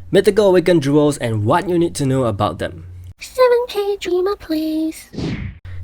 Mythical Awakened Jewels and what you need to know about them. 7K dreamer please.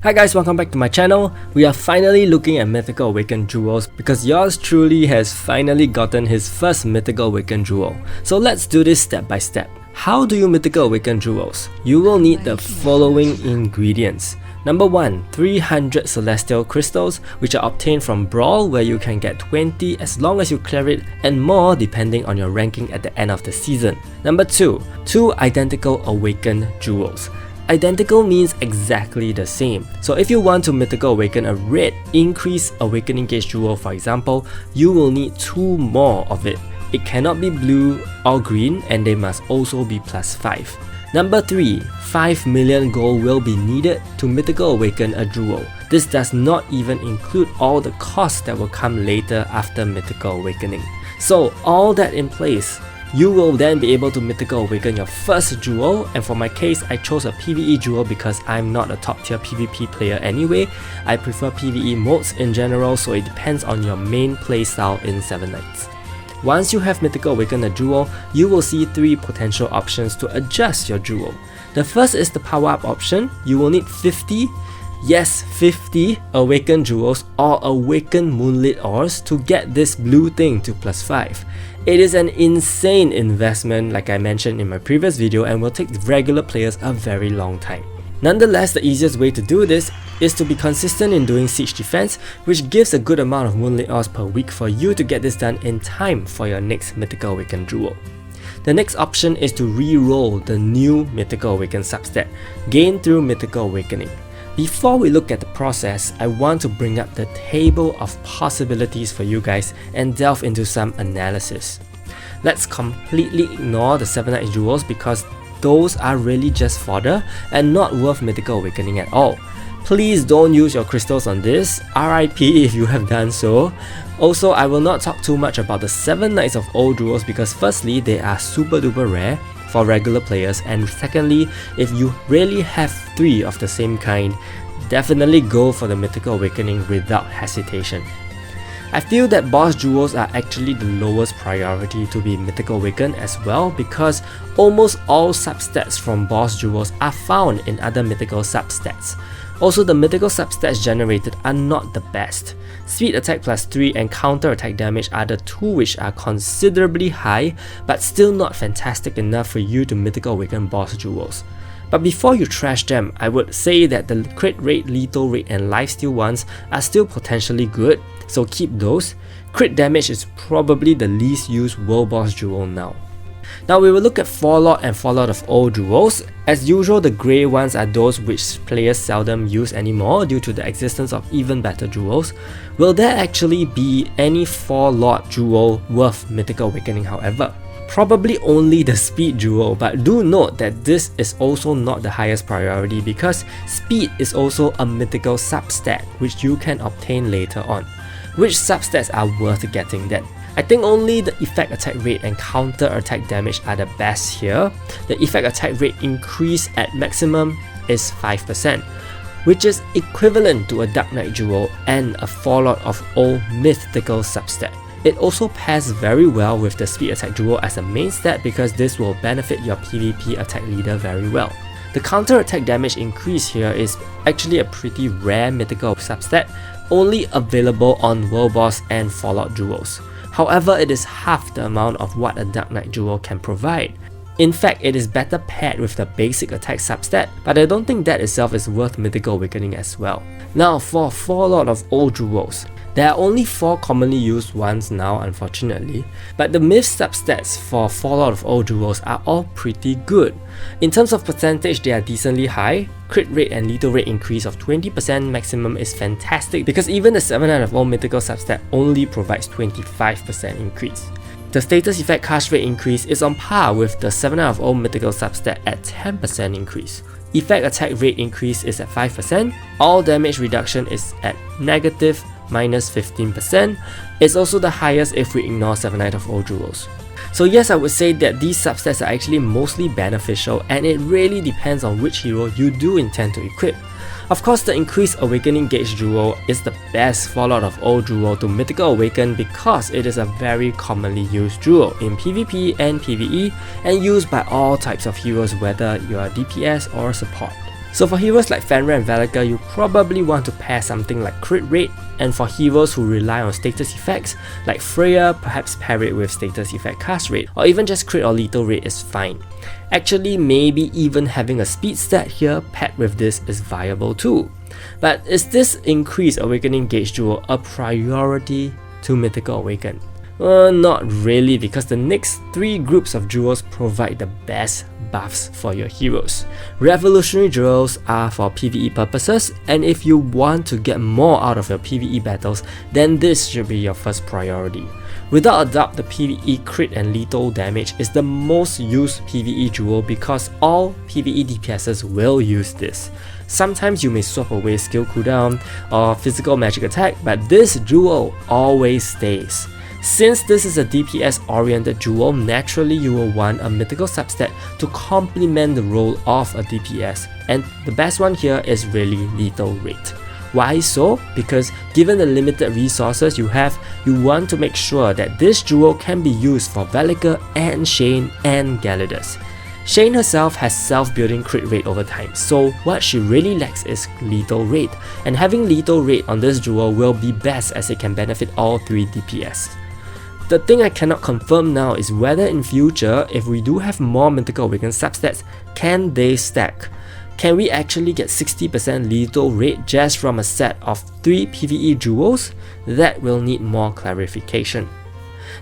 Hi guys, welcome back to my channel. We are finally looking at Mythical Awakened Jewels because yours truly has finally gotten his first Mythical Awakened Jewel. So let's do this step by step. How do you Mythical Awakened Jewels? You will need the following ingredients. Number 1, 300 Celestial Crystals, which are obtained from Brawl, where you can get 20 as long as you clear it, and more depending on your ranking at the end of the season. Number 2, 2 Identical Awakened Jewels. Identical means exactly the same. So if you want to Mythical Awaken a red Increased Awakening Gauge Jewel, for example, you will need 2 more of it. It cannot be blue or green, and they must also be +5. Number 3, 5 million gold will be needed to Mythical Awaken a Jewel. This does not even include all the costs that will come later after Mythical Awakening. So all that in place, you will then be able to Mythical Awaken your first Jewel, and for my case, I chose a PvE Jewel because I'm not a top tier PvP player anyway. I prefer PvE modes in general, so it depends on your main playstyle in 7 Nights. Once you have Mythical Awaken a Jewel, you will see 3 potential options to adjust your Jewel. The first is the power up option. You will need 50 Awakened Jewels or Awakened Moonlit Ores to get this blue thing to +5. It is an insane investment like I mentioned in my previous video and will take regular players a very long time. Nonetheless, the easiest way to do this is to be consistent in doing siege defense, which gives a good amount of Moonlit Ores per week for you to get this done in time for your next Mythical Awakened Jewel. The next option is to re-roll the new Mythical Awakened Substat, gained through Mythical Awakening. Before we look at the process, I want to bring up the table of possibilities for you guys and delve into some analysis. Let's completely ignore the 7 Nights Jewels because those are really just fodder and not worth Mythical Awakening at all. Please don't use your crystals on this, RIP if you have done so. Also, I will not talk too much about the 7 Nights of Old Jewels because firstly, they are super duper rare for regular players, and secondly, if you really have 3 of the same kind, definitely go for the Mythical Awakening without hesitation. I feel that boss jewels are actually the lowest priority to be Mythical Awakened as well because almost all substats from boss jewels are found in other mythical substats. Also, the mythical substats generated are not the best. Speed attack +3 and counter attack damage are the 2 which are considerably high but still not fantastic enough for you to Mythical Awaken boss jewels. But before you trash them, I would say that the crit rate, lethal rate and lifesteal ones are still potentially good, so keep those. Crit damage is probably the least used world boss jewel now. Now we will look at Fallout and Fallout of Old Jewels. As usual, the grey ones are those which players seldom use anymore due to the existence of even better jewels. Will there actually be any Fallout jewel worth Mythical Awakening however? Probably only the Speed Jewel, but do note that this is also not the highest priority because Speed is also a mythical substat which you can obtain later on. Which substats are worth getting then? I think only the effect attack rate and counter attack damage are the best here. The effect attack rate increase at maximum is 5%, which is equivalent to a Dark Knight Jewel and a Fallout of Old Mythical Substat. It also pairs very well with the Speed Attack Jewel as a main stat because this will benefit your PvP attack leader very well. The counter attack damage increase here is actually a pretty rare mythical substat, only available on World Boss and Fallout Jewels. However, it is half the amount of what a Dark Knight Jewel can provide. In fact, it is better paired with the basic attack substat, but I don't think that itself is worth Mythical Awakening as well. Now for Fallout of Old Jewels. There are only 4 commonly used ones now unfortunately, but the Myth Substats for Fallout of Old Jewels are all pretty good. In terms of percentage, they are decently high. Crit rate and lethal rate increase of 20% maximum is fantastic because even the 7 Nights of Old Mythical Substat only provides 25% increase. The status effect cast rate increase is on par with the 7 Nights of Old Mythical Substat at 10% increase. Effect attack rate increase is at 5%, all damage reduction is at -15%. It's also the highest if we ignore 7 Nights of Old Jewels. So yes, I would say that these substats are actually mostly beneficial and it really depends on which hero you do intend to equip. Of course, the increased Awakening Gauge Jewel is the best fallout of all Jewel to Mythical Awaken because it is a very commonly used Jewel in PvP and PvE and used by all types of heroes, whether you are DPS or support. So for heroes like Fenrir and Valakar, you probably want to pair something like crit rate, and for heroes who rely on status effects like Freya, perhaps pair it with status effect cast rate, or even just crit or lethal rate is fine. Actually, maybe even having a speed stat here paired with this is viable too. But is this increased Awakening Gauge Jewel a priority to Mythical Awaken? Not really, because the next 3 groups of jewels provide the best buffs for your heroes. Revolutionary jewels are for PvE purposes, and if you want to get more out of your PvE battles, then this should be your first priority. Without a doubt, the PvE crit and lethal damage is the most used PvE jewel because all PvE DPSs will use this. Sometimes you may swap away skill cooldown or physical magic attack, but this jewel always stays. Since this is a DPS oriented jewel, naturally you will want a mythical substat to complement the role of a DPS, and the best one here is really lethal rate. Why so? Because given the limited resources you have, you want to make sure that this jewel can be used for Valakar and Shane and Galidus. Shane herself has self-building crit rate over time, so what she really lacks is lethal rate, and having lethal rate on this jewel will be best as it can benefit all 3 DPS. The thing I cannot confirm now is whether in future, if we do have more Mythical Awaken substats, can they stack? Can we actually get 60% lethal rate just from a set of 3 PvE jewels? That will need more clarification.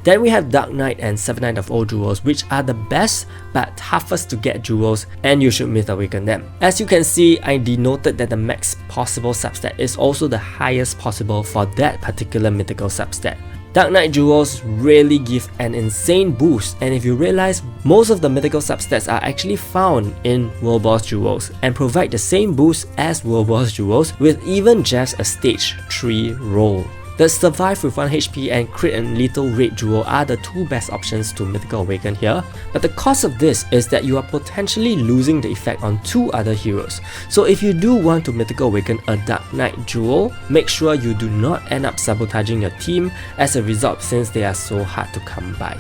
Then we have Dark Knight and 7 Knight of all jewels, which are the best but toughest to get jewels, and you should Myth Awaken them. As you can see, I denoted that the max possible substat is also the highest possible for that particular mythical substat. Dark Knight jewels really give an insane boost, and if you realize, most of the mythical substats are actually found in World Boss jewels and provide the same boost as World Boss jewels with even just a stage 3 roll. The Survive with 1 HP and Crit and Lethal Rate Jewel are the 2 best options to Mythical Awaken here, but the cost of this is that you are potentially losing the effect on 2 other heroes. So if you do want to Mythical Awaken a Dark Knight Jewel, make sure you do not end up sabotaging your team as a result, since they are so hard to come by.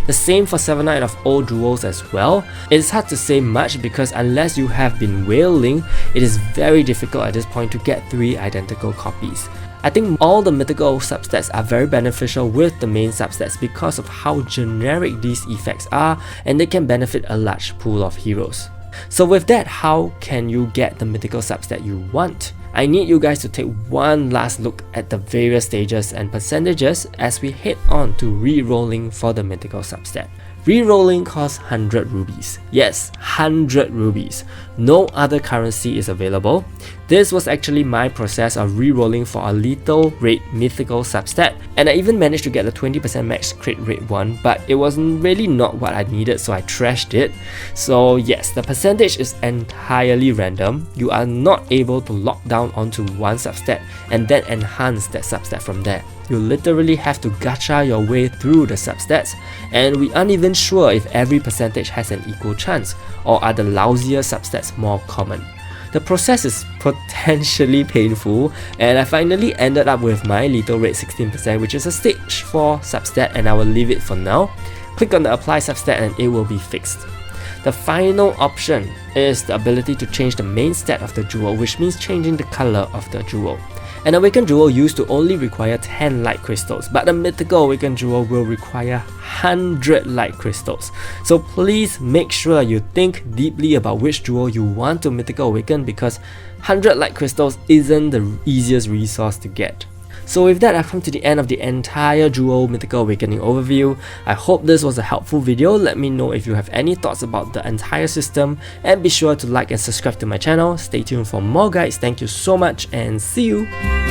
The same for 7 Knight of all jewels as well. It is hard to say much because unless you have been whaling, it is very difficult at this point to get 3 identical copies. I think all the mythical substats are very beneficial with the main substats because of how generic these effects are, and they can benefit a large pool of heroes. So with that, how can you get the mythical substat you want? I need you guys to take one last look at the various stages and percentages as we head on to rerolling for the mythical substat. Rerolling costs 100 rubies. Yes, 100 rubies. No other currency is available. This was actually my process of rerolling for a lethal rate mythical substat, and I even managed to get the 20% max crit rate one, but it was really not what I needed, so I trashed it. So yes, the percentage is entirely random. You are not able to lock down onto one substat and then enhance that substat from there. You literally have to gacha your way through the substats, and we aren't even sure if every percentage has an equal chance, or are the lousier substats more common. The process is potentially painful, and I finally ended up with my lethal rate 16%, which is a stage 4 substat, and I will leave it for now. Click on the apply substat and it will be fixed. The final option is the ability to change the main stat of the jewel, which means changing the color of the jewel. An Awakened Jewel used to only require 10 light crystals, but a Mythical Awakened Jewel will require 100 light crystals. So please make sure you think deeply about which jewel you want to Mythical Awaken, because 100 light crystals isn't the easiest resource to get. So with that, I've come to the end of the entire Jewel Mythical Awakening overview. I hope this was a helpful video. Let me know if you have any thoughts about the entire system, and be sure to like and subscribe to my channel. Stay tuned for more guides. Thank you so much and see you!